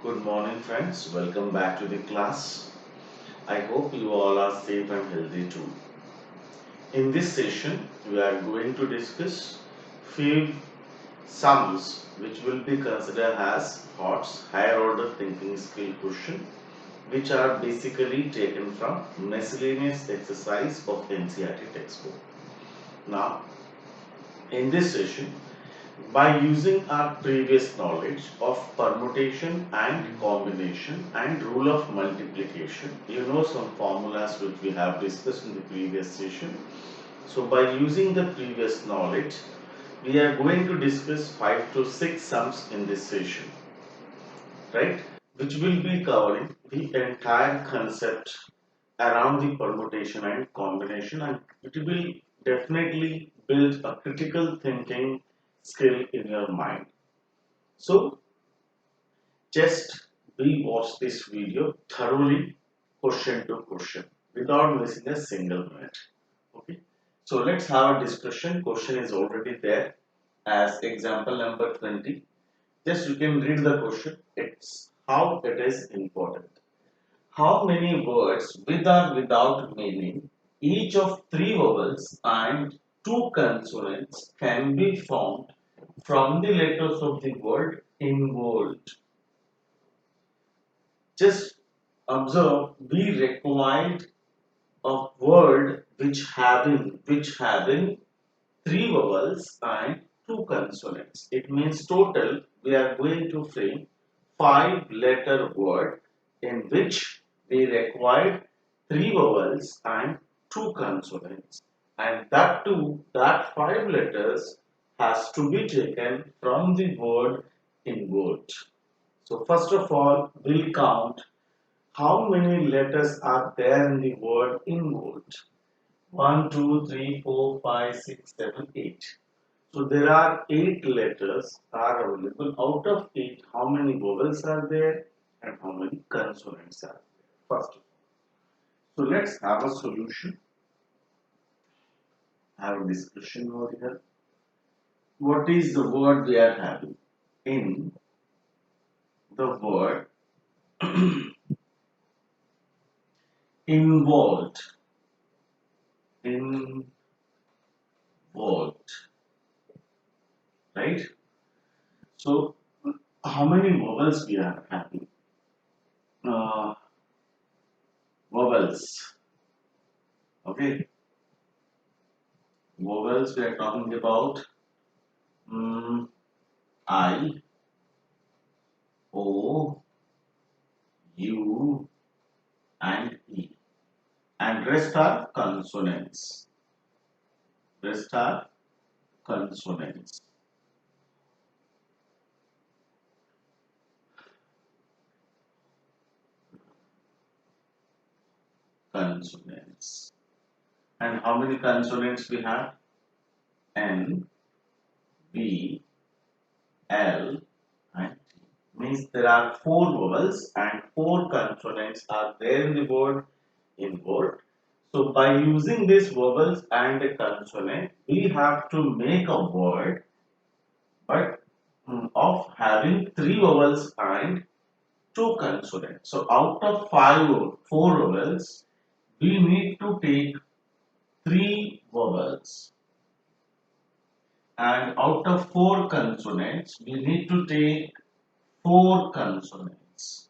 Good morning, friends. Welcome back to the class. I hope you all are safe and healthy too. In this session, we are going to discuss few sums which will be considered as HOTS higher order thinking skill question, which are basically taken from miscellaneous exercise of NCERT textbook. Now, in this session, by using our previous knowledge of permutation and combination and rule of multiplication, you know some formulas which we have discussed in the previous session. So by using the previous knowledge, we are going to discuss 5 to 6 sums in this session, right? Which will be covering the entire concept around the permutation and combination, and it will definitely build a critical thinking skill in your mind. So just we watch this video thoroughly, question to question, without missing a single minute. Okay. So let's have a discussion. Question is already there as example number 20. Just you can read the question. It's how it is important. How many words with or without meaning, each of three vowels and two consonants can be formed from the letters of the word involved? Just observe, we required a word which having three vowels and two consonants. It means total we are going to frame 5-letter word in which we required three vowels and two consonants. And that too, that 5 letters has to be taken from the word inward. So first of all, we'll count how many letters are there in the word inward. 1, 2, 3, 4, 5, 6, 7, 8. So there are 8 letters are available. Out of 8, how many vowels are there and how many consonants are there? First of all. So let's have a solution, have a discussion over here. What is the word we are having? In the word involved. Involved. Right? So how many vowels we are having? Uh, Vowels. Okay. Vowels we are talking about I, O, U, and E. And rest are consonants. Rest are consonants. Consonants. And how many consonants we have? N, B, L, and T. Means there are 4 vowels and 4 consonants are there in the word inward. So by using these vowels and a consonant, we have to make a word, but of having 3 vowels and 2 consonants. So out of 4 vowels, we need to take 3 vowels, and out of 4 consonants, we need to take 4 consonants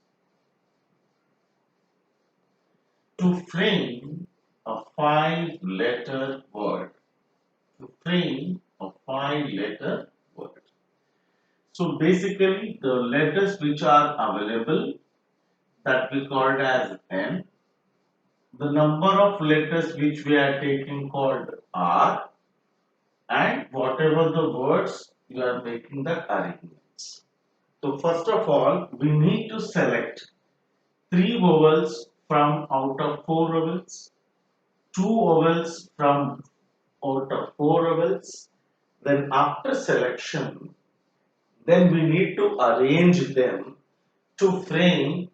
to frame a 5-letter word. To frame a 5-letter word. So basically, the letters which are available, that we called as N, the number of letters which we are taking called R, and whatever the words you are making the arrangements. So first of all, we need to select 3 vowels from out of 4 vowels, 2 vowels from out of 4 vowels. Then after selection, then we need to arrange them to frame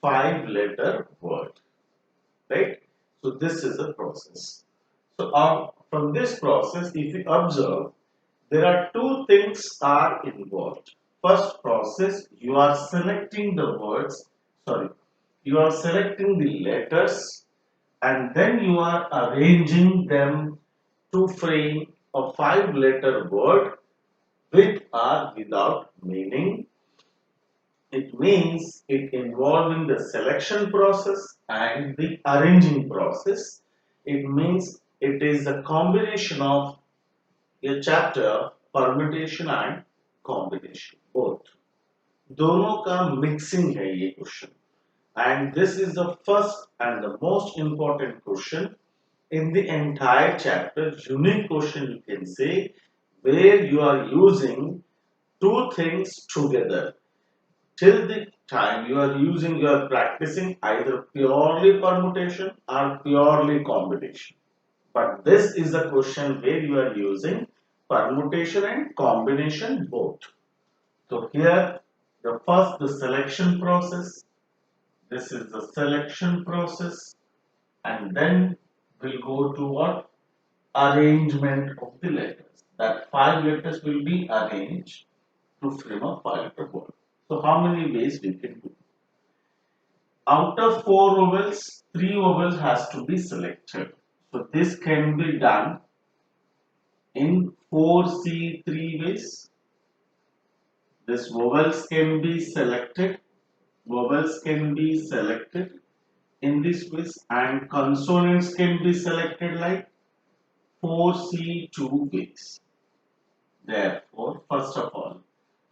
5-letter word, right? So this is the process. So from this process, if you observe, there are two things are involved. first process, you are selecting the words, sorry, you are selecting the letters and then you are arranging them to frame a 5-letter word with or without meaning. It means it involving the selection process and the arranging process. It means it is a combination of a chapter permutation and combination both. दोनों का mixing है ये question. And this is the first and the most important question in the entire chapter. Unique question you can say, where you are using two things together. Till the time you are practicing either purely permutation or purely combination. But this is a question where you are using permutation and combination both. So here the selection process. This is the selection process, and then we'll go to what? Arrangement of the letters. That 5 letters will be arranged to frame a 5-letter word. So how many ways we can do? Out of 4 vowels, 3 vowels has to be selected. So this can be done in 4C3 ways. This vowels can be selected. Vowels can be selected in this ways, and consonants can be selected like 4C2 ways. Therefore, first of all,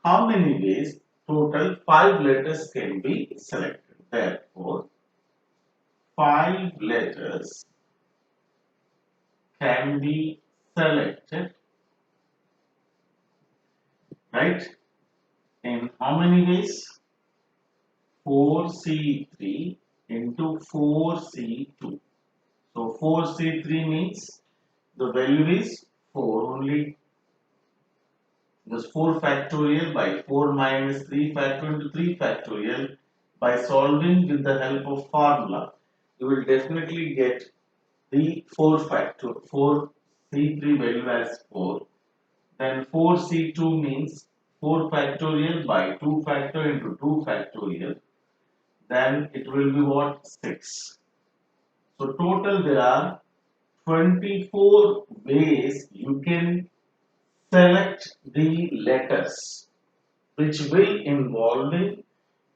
how many ways? Total 5 letters can be selected. Therefore, 5 letters can be selected, right? In how many ways? 4C3 into 4C2. So 4C3 means the value is 4 only. This 4 factorial by 4 minus 3 factorial into 3 factorial. By solving with the help of formula, you will definitely get the 4 C3 value as 4. Then 4C2 means 4 factorial by 2 factorial into 2 factorial. Then it will be what? 6. So total there are 24 ways you can select the letters, which will involve in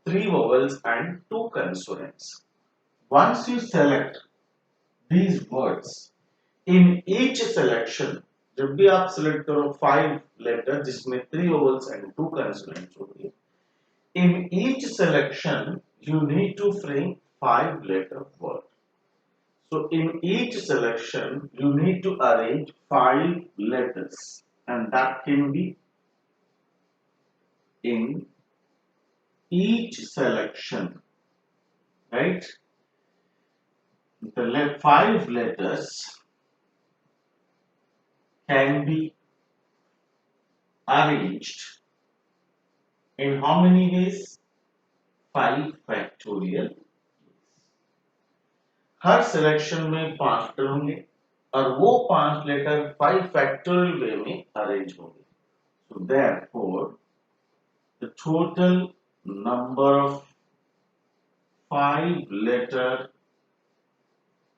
3 vowels and 2 consonants. Once you select these words, in each selection, जब भी आप select करो 5 letters जिसमें 3 vowels and 2 consonants होंगे, in each selection you need to frame 5-letter word. So in each selection you need to arrange 5 letters, and that can be in each selection, right? The 5 letters can be arranged in how many ways? 5 factorial. Her selection में 5 letter होंगे और वो 5 letter 5 factorial वे में arrange होंगे. So therefore, the total number of 5-letter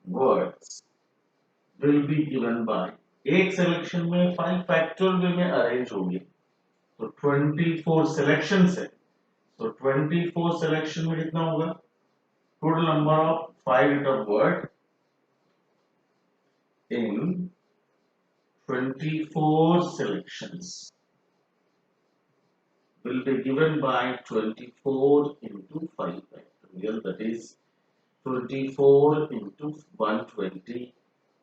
words will be given by, एक selection में 5 factorial वे में arrange होंगे. तो 24 सिलेक्शंस है. तो 24 सिलेक्शन में कितना होगा? Total number of 5-letter word in 24 selections will be given by 24 into 5 factorial, that is 24 into 120,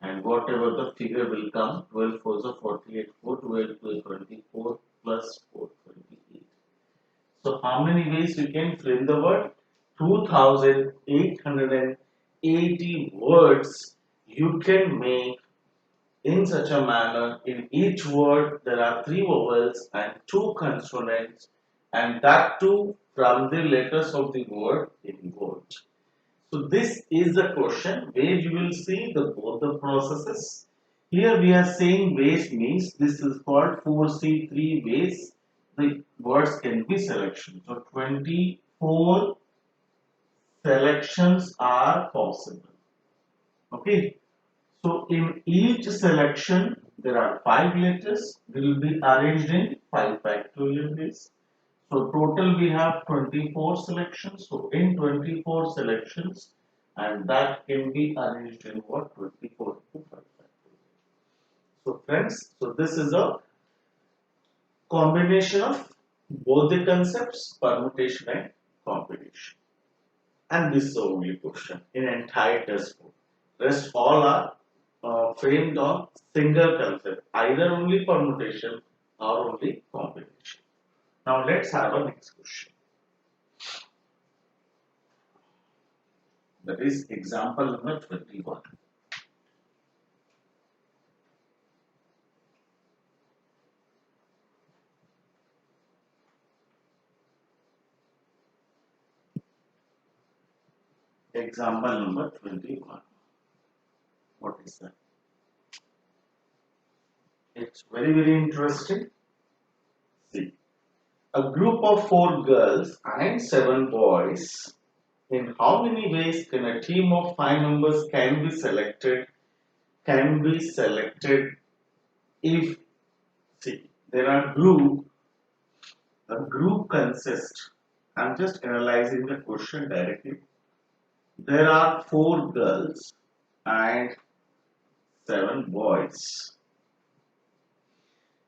and whatever the figure will come, 12 4 is 48, 4 12 to 24 plus 4 28. So how many ways you can frame the word? 2880 words you can make in such a manner. In each word there are 3 vowels and 2 consonants, and that too from the letters of the word in words. So this is the question where you will see both the processes. Here we are saying ways means this is called 4C3 ways. the words can be selection. So 24 selections are possible. Okay. So in each selection, there are 5 letters will be arranged in 5 factorial ways. So total we have 24 selections. So in 24 selections, and that can be arranged in what? 24 to 5 factorial. So friends, so this is a combination of both the concepts, permutation and combination. And this is the only question in entire test book. Rest all are framed on single concept, either only permutation or only combination. Now let's have a next question. That is example number 21. Example number 21. What is that? It's very interesting. See, a group of 4 girls and 7 boys. In how many ways can a team of 5 members can be selected? Can be selected if, see, there are a group consists. I'm just analyzing the question directly. There are 4 girls and 7 boys.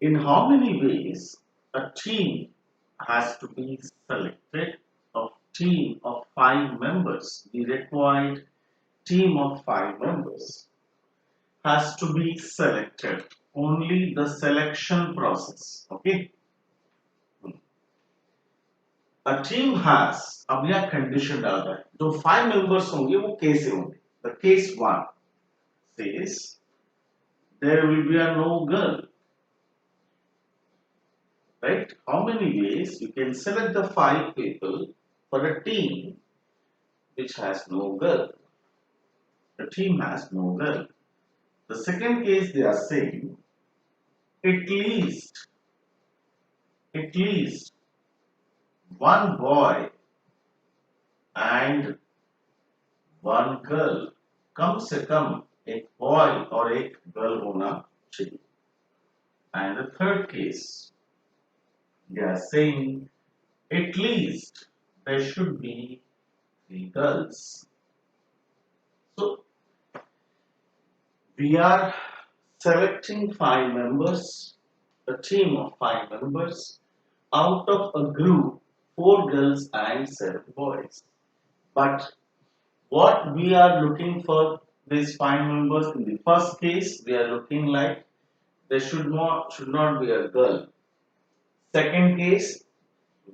In how many ways a team has to be selected? Of team of 5 members, the required team of 5 members has to be selected. Only the selection process. Okay. A team has, अब यह condition डाल रहा है, जो 5 members होंगे वो कैसे होंगे? The case 1 says there will be a no girl. Right? How many ways you can select the 5 people for a team which has no girl? The team has no girl. The second case they are saying at least one boy and one girl, कम से कम एक boy और एक girl होना चाहिए. And the third case, they are saying at least there should be 3 girls. So we are selecting 5 members, a team of 5 members out of a group 4 girls and 7 boys. But what we are looking for these 5 members, in the first case we are looking like there should not be a girl. Second case,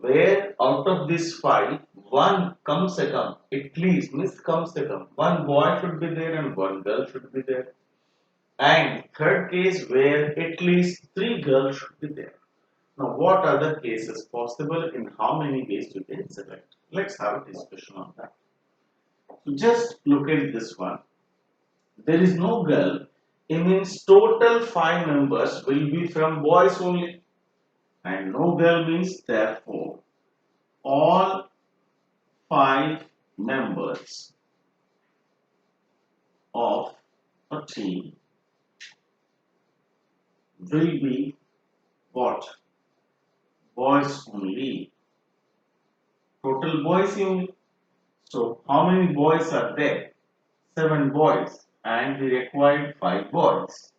where out of these 5 one kam se kam, at least means kam se kam, one boy should be there and one girl should be there. And third case, where at least 3 girls should be there. Now what are the cases possible, in how many ways you can select? Let's have a discussion on that. So just look at this one. There is no girl. It means total 5 members will be from boys only. And no girl means therefore all 5 members of a team will be what? Boys only. Total boys only. So how many boys are there? 7 boys and we required 5 boys.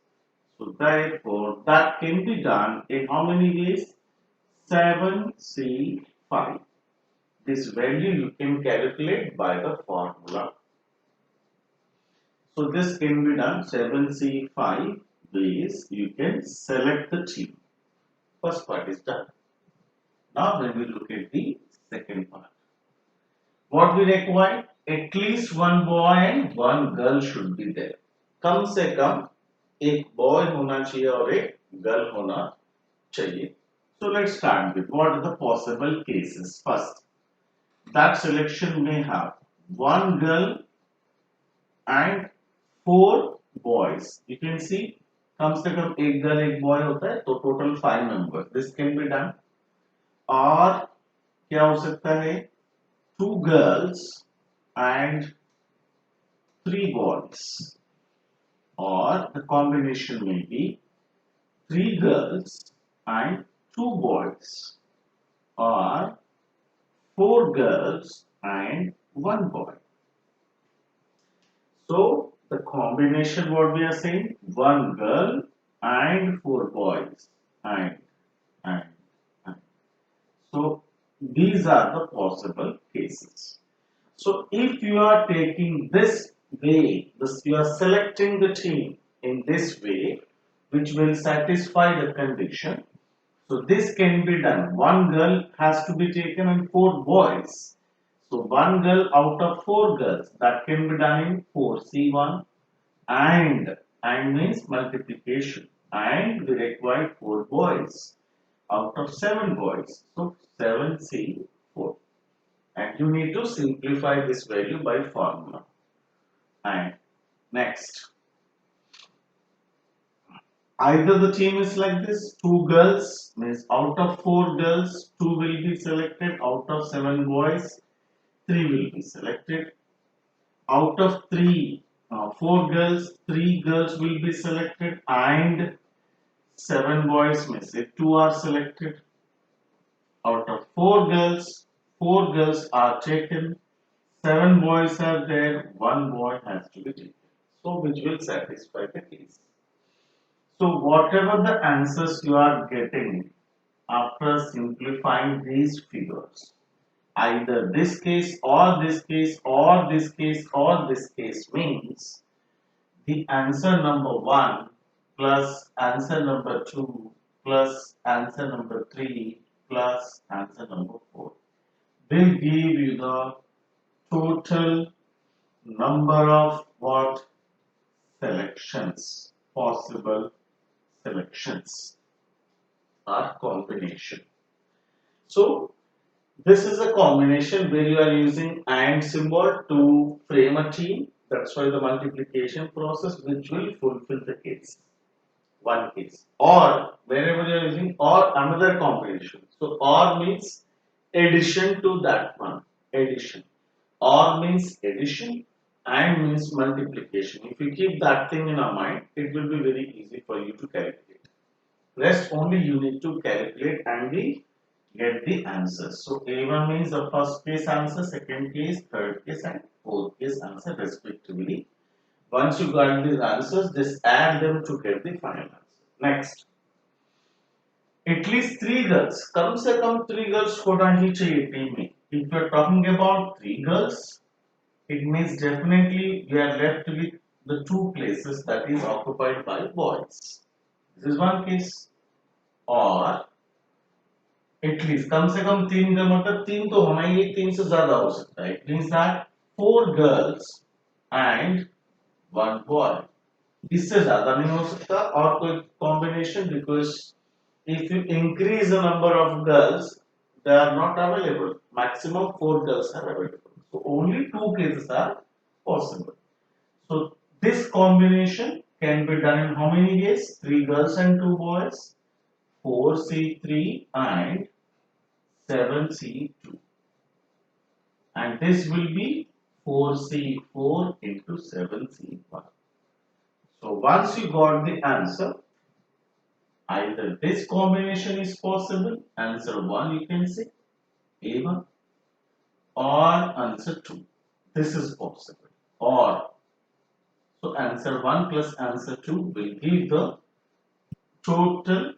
So therefore that can be done in how many ways? 7C5. This value you can calculate by the formula. So this can be done 7C5 ways you can select the team. First part is done. Now when we look at the second part. What we require? At least one boy and one girl should be there. कम से कम एक boy होना चाहिए और एक girl होना चाहिए. So let's start with what are the possible cases. First, that selection may have one girl and 4 boys. You can see कम से कम एक girl एक boy होता है तो total 5 members. This can be done. और क्या हो सकता है, 2 girls and 3 boys, or the combination may be 3 girls and 2 boys, or 4 girls and 1 boy. So the combination what we are saying, 1 girl and 4 boys, and and. So these are the possible cases. So if you are taking this way, you are selecting the team in this way, which will satisfy the condition. So this can be done. 1 girl has to be taken and 4 boys. So 1 girl out of 4 girls, that can be done in 4C1, and means multiplication, and we require 4 boys out of 7 boys. So 7C4. And you need to simplify this value by formula. And next, either the team is like this, 2 girls means out of 4 girls, 2 will be selected, out of 7 boys, 3 will be selected, out of 4 girls, 3 girls will be selected, and 7 boys means if 2 are selected, out of 4 girls, 4 girls are taken, 7 boys are there, 1 boy has to be taken. So which will satisfy the case. So whatever the answers you are getting after simplifying these figures, either this case or this case or this case or this case means the answer number 1 plus answer number 2 plus answer number 3 plus answer number 4 will give you the total number of what selections, possible selections or combination. So this is a combination where you are using AND symbol to frame a team. That's why the multiplication process which will fulfill the case. One case. Or wherever you are using or another combination. So or means addition to that one. Addition. Or means addition and means multiplication. If you keep that thing in our mind, it will be very easy for you to calculate. Rest only you need to calculate and we get the answers. So A1 means the first case answer, second case, third case and fourth case answer respectively. Once you got these answers, just add them to get the final answer. Next, at least 3 girls. कम से कम 3 girls होना ही चाहिए team में. If you are talking about 3 girls, it means definitely we are left with the 2 places that is occupied by boys. This is one case. Or at least कम से कम 3 girl मतलब 3 तो होना ही है, 3 से ज्यादा हो सकता है. It means that 4 girls and 1 boy. इससे ज्यादा नहीं हो सकता और कोई combination, because if you increase the number of girls they are not available. Maximum 4 girls are available. So only 2 cases are possible. So this combination can be done in how many ways? 3 girls and 2 boys, 4C3 and 7C2, and this will be 4C4 into 7C1. So once you got the answer, either this combination is possible, answer 1 you can say A1, or answer 2, this is possible, or so answer 1 plus answer 2 will give the total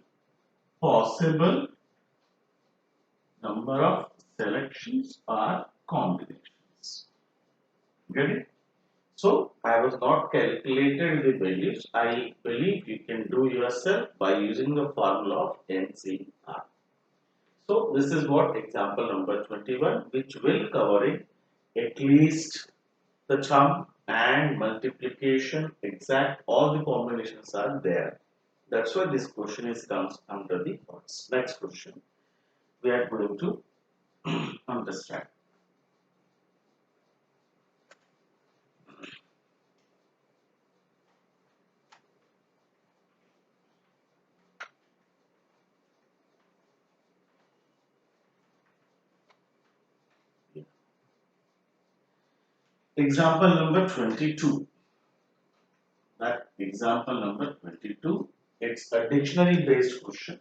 possible number of selections or combinations. Get it? So I was not calculated the values. I believe you can do yourself by using the formula of NCR. So this is what example number 21, which will covering at least the sum and multiplication, exact all the combinations are there. That's why this question is comes under the thoughts. Next question we are going to understand. Example number 22. That example number 22. It's a dictionary based question.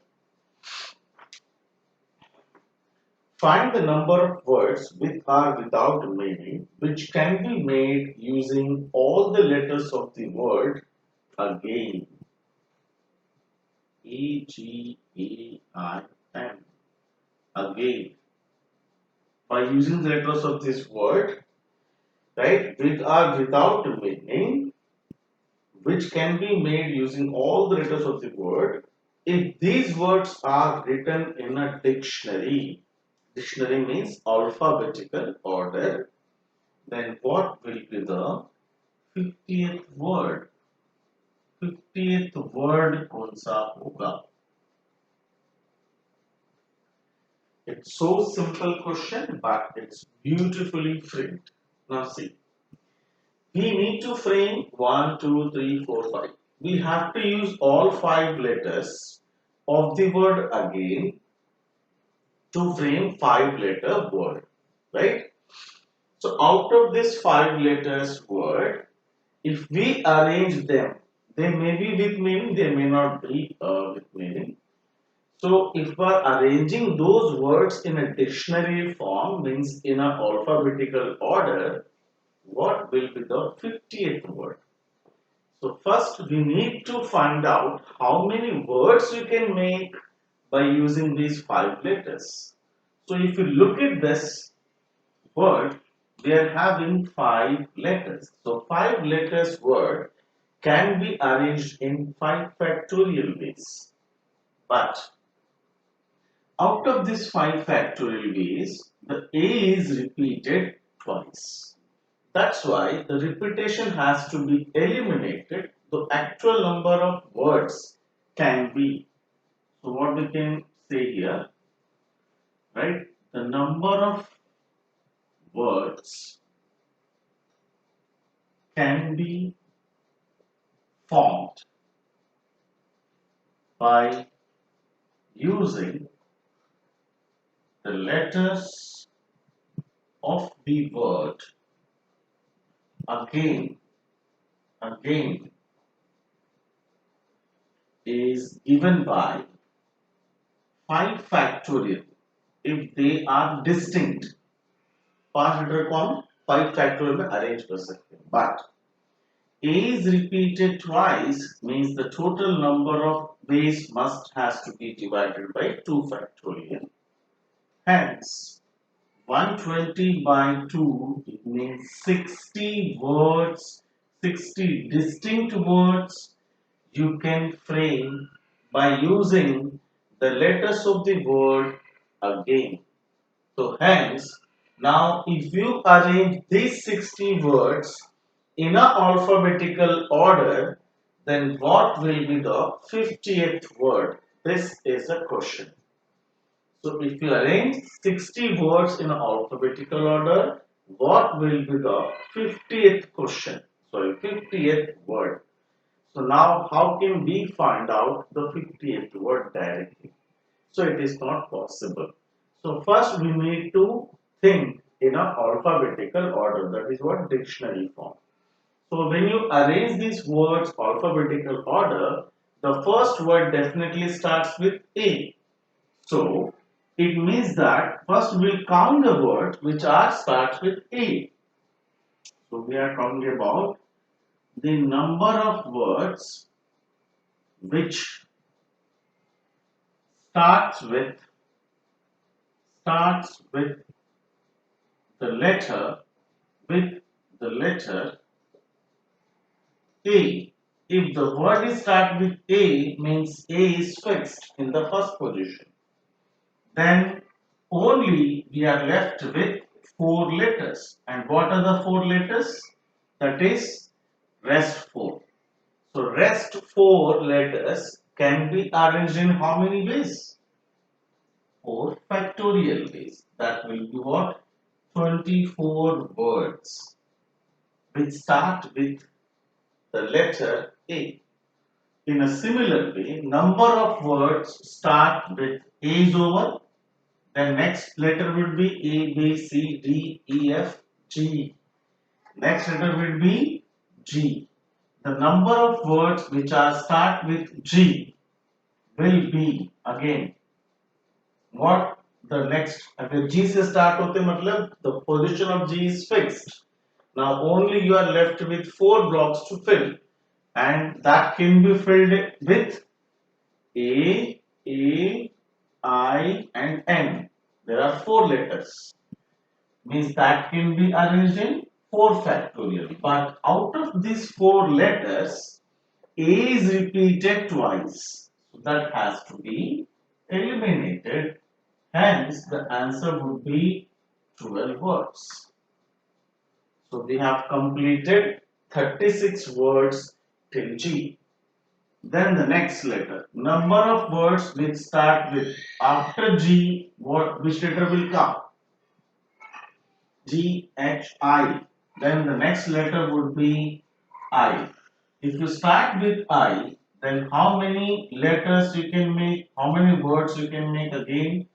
Find the number of words with or without meaning which can be made using all the letters of the word again. A-G-A-I-N. Again. By using the letters of this word, right, with or without meaning, which can be made using all the letters of the word, if these words are written in a dictionary, dictionary means alphabetical order, then what will be the 50th word? 50th word कौन सा होगा? It's so simple question, but it's beautifully framed. Now see, we need to frame 1, 2, 3, 4, 5. We have to use all 5 letters of the word again to frame 5-letter word, right? So out of this 5 letters word, if we arrange them, they may be with meaning, they may not be with meaning. So if we are arranging those words in a dictionary form, means in an alphabetical order, what will be the 50th word? So first we need to find out how many words you can make by using these 5 letters. So if you look at this word, we are having 5 letters. So 5 letters word can be arranged in 5 factorial ways. But out of these 5 factorial ways, the A is repeated twice. That's why the repetition has to be eliminated. The actual number of words can be. So what we can say here, right? The number of words can be formed by using the letters of the word again is given by 5 factorial if they are distinct. 5 letter को हम 5 factorial में arrange कर सकते हैं. But A is repeated twice means the total number of ways has to be divided by 2 factorial. Hence, 120 by 2 it means 60 words, 60 distinct words you can frame by using the letters of the word again. So hence, now if you arrange these 60 words in an alphabetical order, then what will be the 50th word? This is a question. So if you arrange 60 words in alphabetical order, what will be the 50th question? Sorry, 50th word. So now how can we find out the 50th word directly? So it is not possible. So first we need to think in an alphabetical order, that is what dictionary form. So when you arrange these words alphabetical order, the first word definitely starts with A. So it means that first we'll count the words which are starts with A. So we are talking about the number of words which starts with the letter A. If the word is start with A, means A is fixed in the first position. Then only we are left with 4 letters. And what are the 4 letters? That is rest 4. So rest 4 letters can be arranged in how many ways? 4 factorial ways. That will be what? 24 words which start with the letter A. In a similar way, number of words start with A is over. The next letter would be A, B, C, D, E, F, G. Next letter will be G. The number of words which are start with G will be again what the next अगर G से start होते मतलब the position of G is fixed. Now only you are left with 4 blocks to fill and that can be filled with A, I and N. There are 4 letters. Means that can be arranged in 4 factorial. But out of these 4 letters, A is repeated twice. So that has to be eliminated. Hence, the answer would be 12 words. So we have completed 36 words till G. Then the next letter. Number of words which start with after G, which letter will come? G, H, I. Then the next letter would be I. If you start with I, then how many letters you can make? How many words you can make again?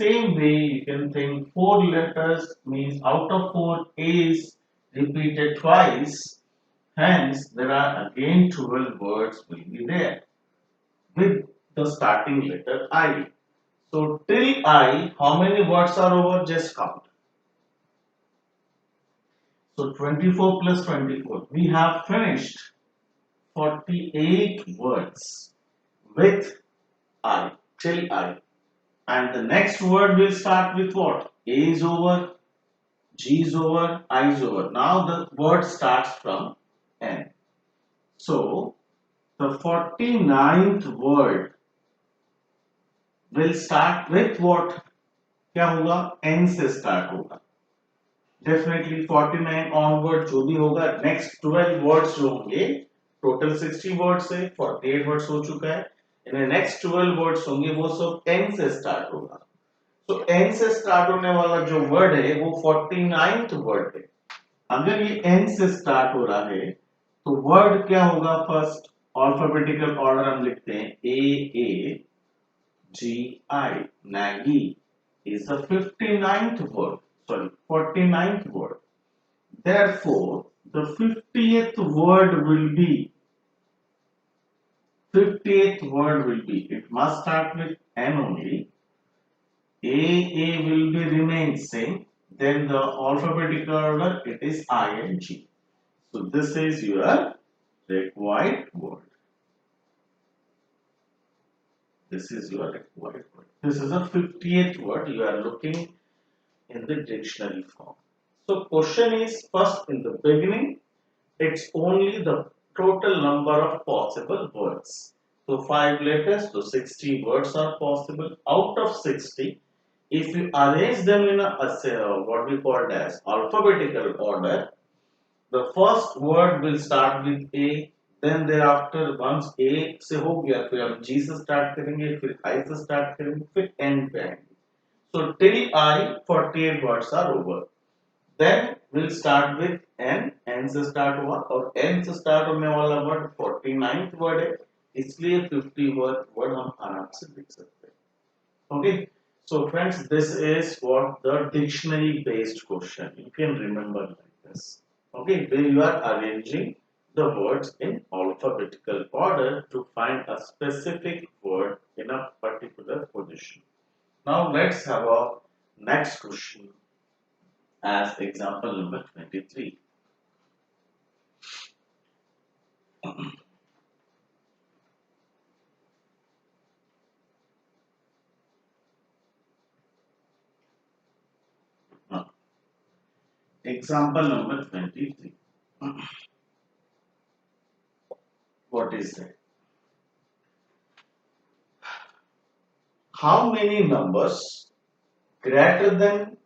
Same way you can think 4 letters means out of 4 A's repeated twice. Hence, there are again 12 words will be there with the starting letter I. So till I, how many words are over? Just count. So 24 plus 24. We have finished 48 words with I, till I. And the next word will start with what? A is over, G is over, I is over. Now the word starts from N. So the 49th word will start with what? क्या होगा? N से start होगा. Definitely 49 onward जो भी होगा next 12 words जो होंगे total 60 words है 48 words हो चुका है इन्हें next 12 words होंगे वो सब N से start होगा तो N से start होने वाला जो word है वो 49th word है अगर ये N से start हो रहा है तो word क्या होगा first alphabetical order हम लिखते हैं A G I Nagi is the 59th word sorry 49th word therefore the 50th word will be 50th word will be it must start with N only A will be remain same then the alphabetical order it is I and G so this is your required word this is your required word this is a 50th word you are looking in the dictionary form. So question is first in the beginning, it's only the total number of possible words. So 5 letters, so 60 words are possible. Out of 60, if you arrange them in what we call as alphabetical order, the first word will start with A, then thereafter once A से हो गया फिर हम G से start करेंगे फिर I से start करेंगे फिर N पे आएंगे. So till I 48 words are over. Then we'll start with N. N से start हुआ और N से start होने वाला word 49th word है इसलिए 50 word हम आराम से लिख सकते हैं. Okay. So friends, this is what the dictionary based question. You can remember like this. Okay, where you are arranging the words in alphabetical order to find a specific word in a particular position. Now let's have a next question as example number 23. Example number 23. What is that? How many numbers greater than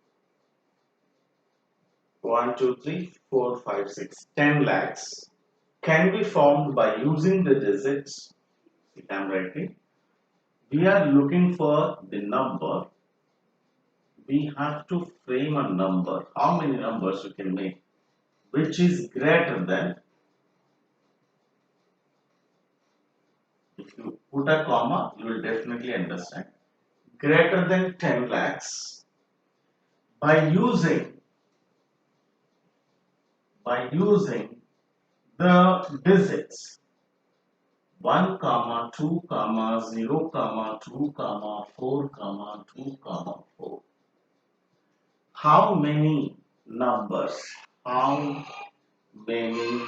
1, 2, 3, 4, 5, 6, 10 lakhs can be formed by using the digits? I am writing. We are looking for the number. We have to frame a number. How many numbers you can make? Which is greater than, if you put a comma, you will definitely understand. Greater than 10 lakhs by using by using the digits 1 comma 2 comma 0 comma 2 comma 4 comma 2 comma 4. How many numbers? How many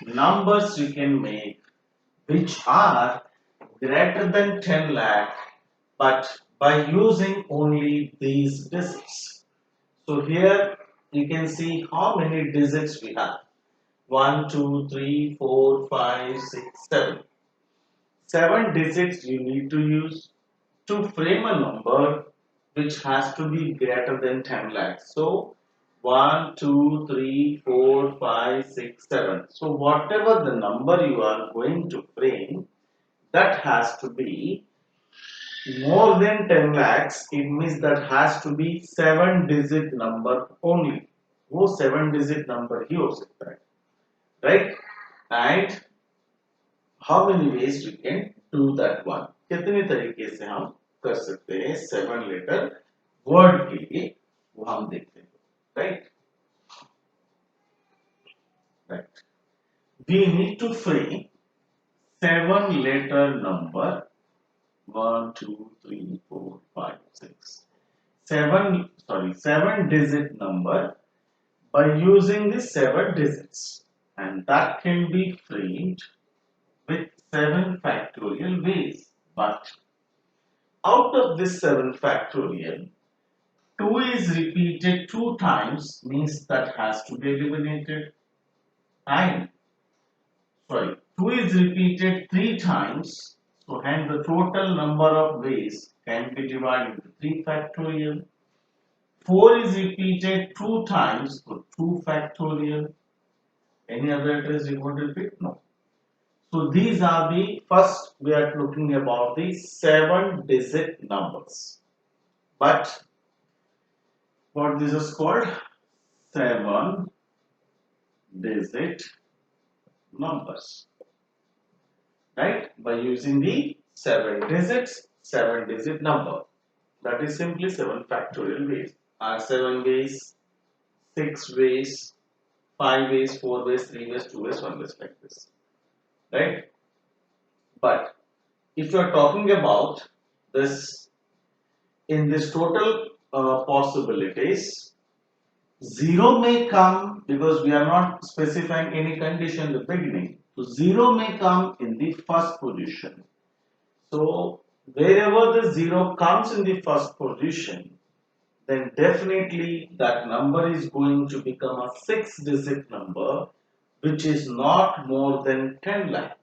numbers you can make which are greater than 10 lakh but by using only these digits? So here you can see how many digits we have. 1, 2, 3, 4, 5, 6, 7. 7 digits you need to use to frame a number which has to be greater than 10 lakhs. So 1, 2, 3, 4, 5, 6, 7. So whatever the number you are going to frame, that has to be more than 10 lakhs. It means that has to be 7 digit number only. वो 7 digit number ही हो सकता है, right? And how many ways we can do that one? कितने तरीके से हम कर सकते हैं 7 letter word के लिए, वो हम देखते हैं, right? Right. We need to frame 7 letter number 1, 2, 3, 4, 5, 6. 7 digit number by using the 7 digits, and that can be framed with 7 factorial ways. But out of this 7 factorial, 2 is repeated 2 times, means that has to be eliminated. And 2 is repeated 3 times, so hence the total number of ways can be divided into 3 factorial. 4 is repeated 2 times, so 2 factorial. Any other address you want to repeat? No. So these are the first, we are looking about the 7 digit numbers. But what this is called? 7 digit numbers. Right? By using the 7 digits, 7 digit number. That is simply 7 factorial ways. 7 ways, 6 ways, 5 ways, 4 ways, 3 ways, 2 ways, 1 ways, like this. Right? But if you are talking about this, in this total possibilities, 0 may come because we are not specifying any condition in the beginning. So 0 may come in the first position. So wherever the 0 comes in the first position, then definitely that number is going to become a 6-digit number, which is not more than 10 lakh.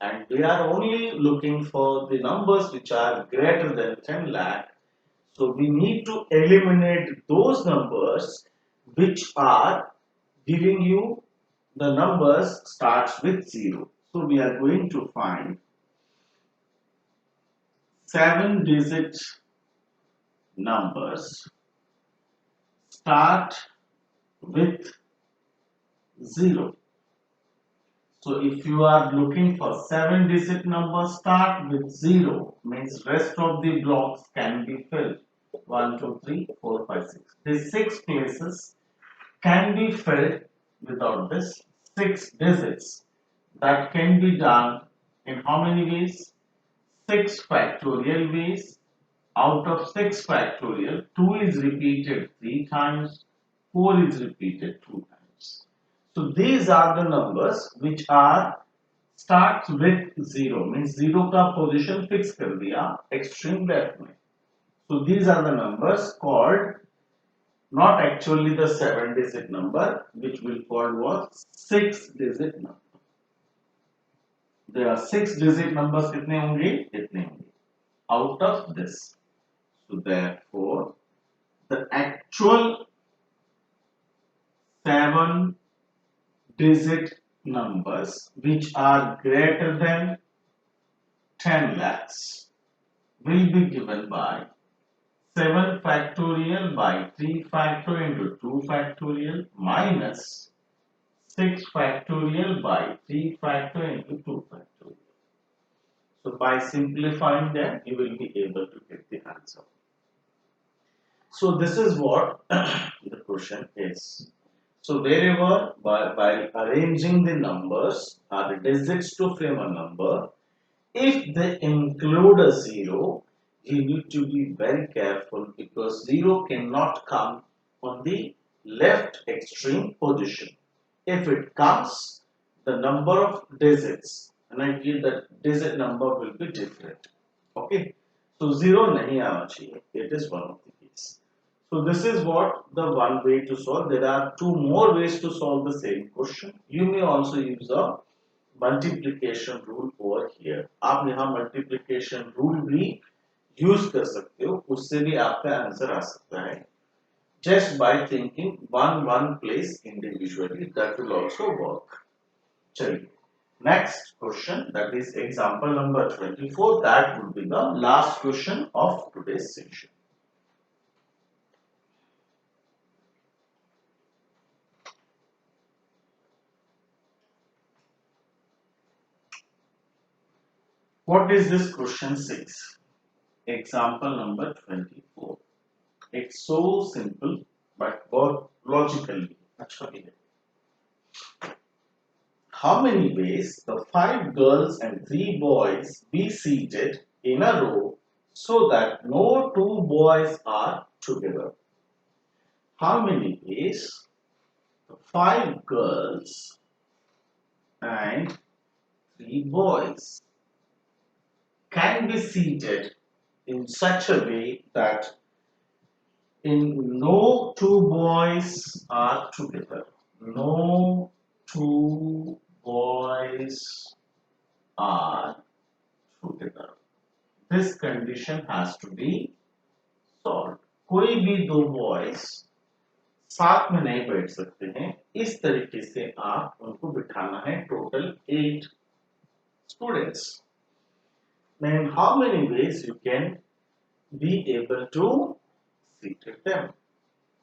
And we are only looking for the numbers which are greater than 10 lakh. So we need to eliminate those numbers which are giving you the numbers starts with 0. So we are going to find 7-digit numbers start with 0. So if you are looking for 7-digit numbers start with 0, means rest of the blocks can be filled. 1, 2, 3, 4, 5, 6. These 6 places can be filled without this 6 digits. That can be done in how many ways? 6 factorial ways. Out of 6 factorial, 2 is repeated 3 times, 4 is repeated 2 times. So these are the numbers which are starts with 0, means 0 का position fix कर दिया extreme left में. So these are the numbers called not actually the 7-digit number, which will call was 6-digit number. There are 6-digit numbers कितने होंगे? इतने होंगे. Out of this. So therefore, the actual 7-digit numbers which are greater than 10 lakhs will be given by 7 factorial by 3 factorial into 2 factorial minus 6 factorial by 3 factorial into 2 factorial. So by simplifying them, you will be able to get the answer. So this is what the question is. So wherever by arranging the numbers or the digits to frame a number, if they include a zero, you need to be very careful because zero cannot come on the left extreme position. If it comes, the number of digits, and I feel that digit number will be different. Okay, so zero nahi aana chahiye. It is one of the keys. So this is what the one way to solve. There are two more ways to solve the same question. You may also use a multiplication rule over here. आप यहाँ multiplication rule भी use कर सकते हो, उससे भी आपका answer आ सकता है. Just by thinking one place individually, that will also work. चलिए, next question, that is example number 24. That would be the last question of today's session. What is this question 6? Example number 24. It's so simple but work logically. Actually, how many ways the 5 girls and 3 boys be seated in a row so that no 2 boys are together? How many ways the 5 girls and 3 boys can be seated in such a way that in no 2 boys are together? No 2 boys are together. This condition has to be solved. कोई भी दो boys साथ में नहीं बैठ सकते हैं. इस तरीके से आप उनको बिठाना है. Total 8 students. Then how many ways you can be able to seat them?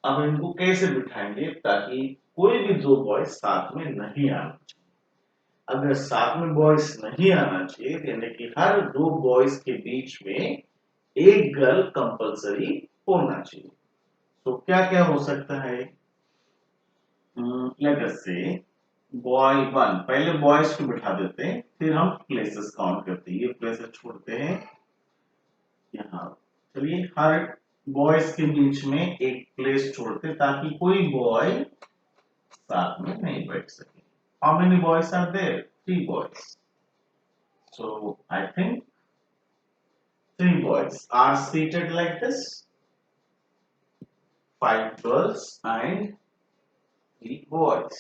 अब इनको कैसे बिठाएंगे ताकि कोई भी दो बॉयज साथ में नहीं आना चाहिए. अगर साथ में बॉयज नहीं आना चाहिए, यानी कि हर दो बॉयज के बीच में एक गर्ल कंपलसरी होना चाहिए. तो क्या क्या हो सकता है? लेट अस से बॉय 1, पहले बॉयज को बिठा देते हैं, फिर हम प्लेसेस काउंट करते हैं. ये प्लेसेस छोड़ते हैं यहाँ. चलिए, हर बॉयज के बीच में एक प्लेस छोड़ते ताकि कोई बॉय साथ में नहीं बैठ सके. How many boys are there? 3 boys. So I think 3 boys are seated like this. 5 girls and 3 boys.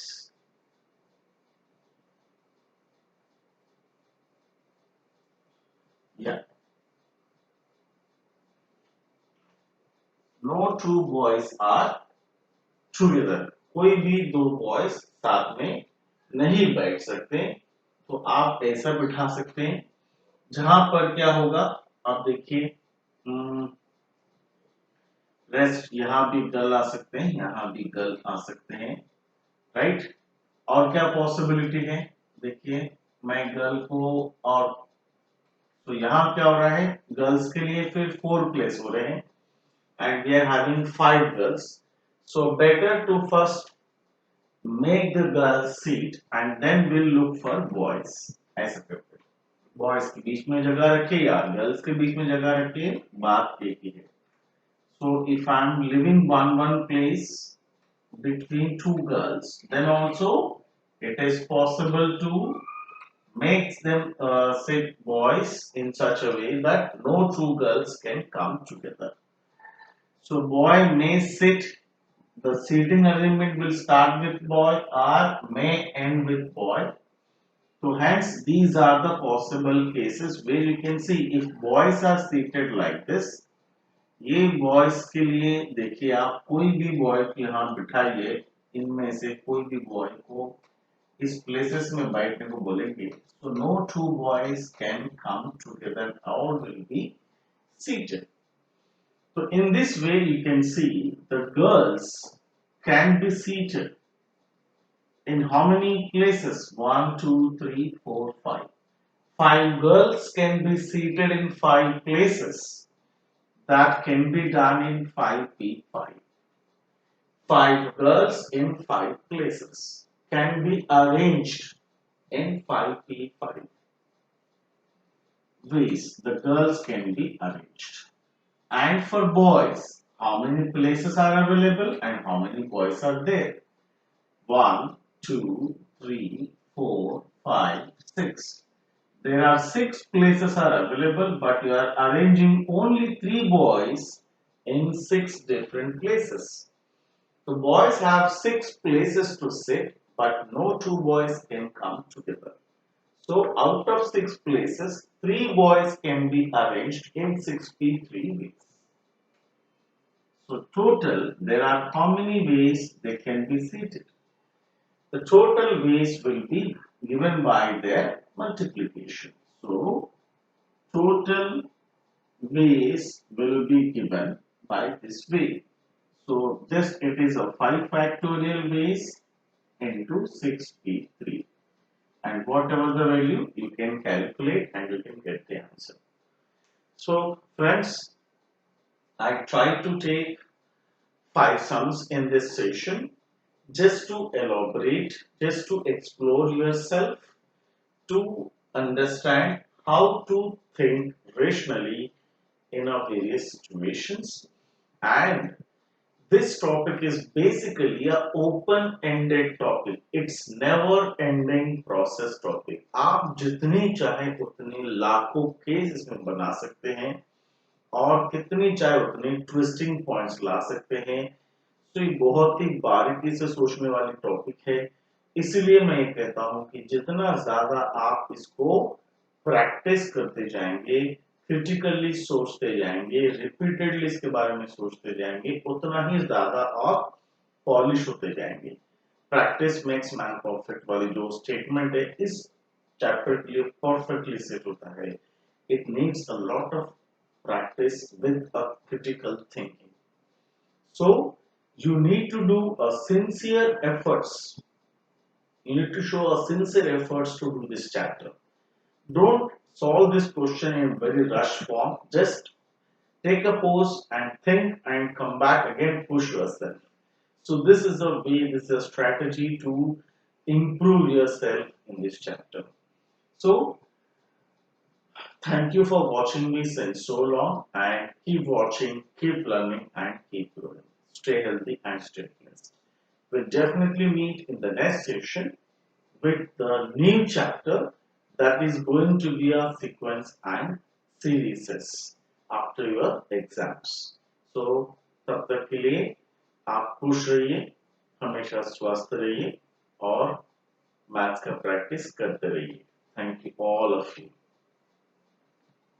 Yeah. No 2 boys are together. कोई भी दो बॉयज साथ में नहीं बैठ सकते. तो आप ऐसा बिठा सकते हैं जहां पर क्या होगा, आप देखिए, रेस्ट यहां भी गर्ल आ सकते हैं, यहां भी गर्ल आ सकते हैं. राइट. और क्या पॉसिबिलिटी है? देखिए, मैं गर्ल को, और तो यहां क्या हो रहा है, गर्ल्स के लिए फिर 4 प्लेस हो रहे हैं and we are having 5 girls. So better to first make the girls seat and then we'll look for boys. ऐसा करते हैं. बॉयज के बीच में जगह रखिए या गर्ल्स के बीच में जगह रखिए, बात एक ही है. So if I am leaving one place between 2 girls, then also it is possible to make them sit boys in such a way that no 2 girls can come together. So boy may sit, the seating arrangement will start with boy or may end with boy. So hence these are the possible cases where you can see if boys are seated like this. ये boys के लिए देखिए, आप कोई भी boy को यहाँ बिठाइए, इनमें से कोई भी boy को इस places में बैठने को बोलेंगे. So no 2 boys can come together or will be seated. So in this way you can see the girls can be seated in how many places? 1, 2, 3, 4, 5. 5 girls can be seated in 5 places. That can be done in 5p5. 5 girls in 5 places can be arranged in 5p5 ways. The girls can be arranged. And for boys, how many places are available and how many boys are there? 1, 2, 3, 4, 5, 6. There are 6 places are available, but you are arranging only 3 boys in 6 different places. The boys have 6 places to sit, but no 2 boys can come together. So out of 6 places, 3 boys can be arranged in 6p3 ways. So total, there are how many ways they can be seated? The total ways will be given by their multiplication. So total ways will be given by this way. So this it is a 5 factorial ways into 6p3, and whatever the value you can calculate and you can get the answer. So friends, I tried to take 5 sums in this session just to elaborate, just to explore yourself, to understand how to think rationally in our various situations. And this topic is basically a open-ended topic. It's never-ending process topic. आप जितनी चाहे उतनी लाखों case इसमें बना सकते हैं और कितनी चाहे उतनी ट्विस्टिंग पॉइंट्स ला सकते हैं। तो ये बहुत ही बारीकी से सोचने वाली टॉपिक है। इसलिए मैं ये कहता हूं कि जितना ज्यादा आप इसको प्रैक्टिस करते जाएंगे, क्रिटिकली सोचते जाएंगे, रिपीटेडली इसके बारे में सोचते जाएंगे, उतना ही ज्यादा आप पॉलिश होते जाएंगे। प्रैक्टिस मेक्स मैन परफेक्ट वाली जो स्टेटमेंट है इस चैप्टर के लिए परफेक्टली सेट होता है। It needs a lot of practice with a critical thinking. So you need to do a sincere efforts. You need to show a sincere efforts to do this chapter. Don't solve this question in very rush form. Just take a pause and think and come back again, push yourself. So this is the way, this is a strategy to improve yourself in this chapter. So thank you for watching me since so long, and keep watching, keep learning and keep growing. Stay healthy and stay blessed. We'll definitely meet in the next session with the new chapter that is going to be a sequence and series after your exams. So तब तक के लिए आप खुश रहिए, हमेशा स्वस्थ रहिए और मैथ्स का प्रैक्टिस करते रहिए. Thank you all of you.